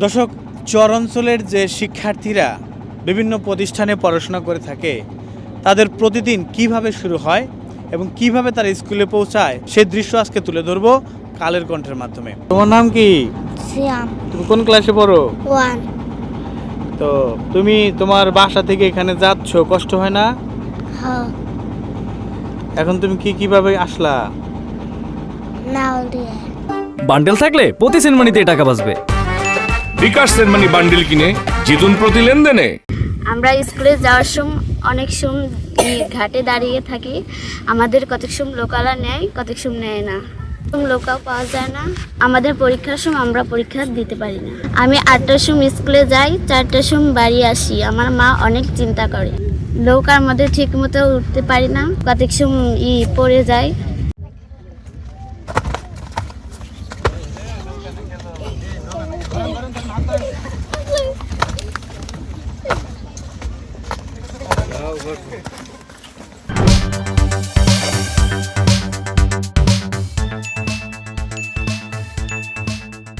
দর্শক, চর অঞ্চলের যে শিক্ষার্থীরা বিভিন্ন প্রতিষ্ঠানে পড়াশোনা করে থাকে তাদের প্রতিদিন কিভাবে শুরু হয় এবং কিভাবে তারা স্কুলে পৌঁছায় সেই দৃশ্য আজকে তুলে ধরবো কালের কণ্ঠের মাধ্যমে। তোমার নাম কি? সিয়াম তুমি কোন ক্লাসে পড়ো? 1 তো তুমি তোমার বাসা থেকে এখানে যাচ্ছ, কষ্ট হয় না? হ্যাঁ এখন তুমি কিভাবে আসলা? নাও দিয়ে বান্ডেল থাকলে প্রতি সেনমানিতে টাকা বাঁচবে। বিকাশ সেনমানি বান্ডিল কিনে জিতুন প্রতি লেনদেনে। আমরা স্কুলে যাওয়ার সময় অনেক সময় ঘাটে দাঁড়িয়ে থাকি। আমাদের কতক সময় লোকালা নেয়, কতক সময় নেয় না। লোকাও পাওয়া যায় না। আমাদের পরীক্ষার সময় আমরা পরীক্ষা দিতে পারি না। আমি 8টার সময় স্কুলে যাই, 4টার সময় বাড়ি আসি। আমার মা অনেক চিন্তা করে। নৌকার মধ্যে ঠিক মতো উঠতে পারি না, কতক সময় পড়ে যায়।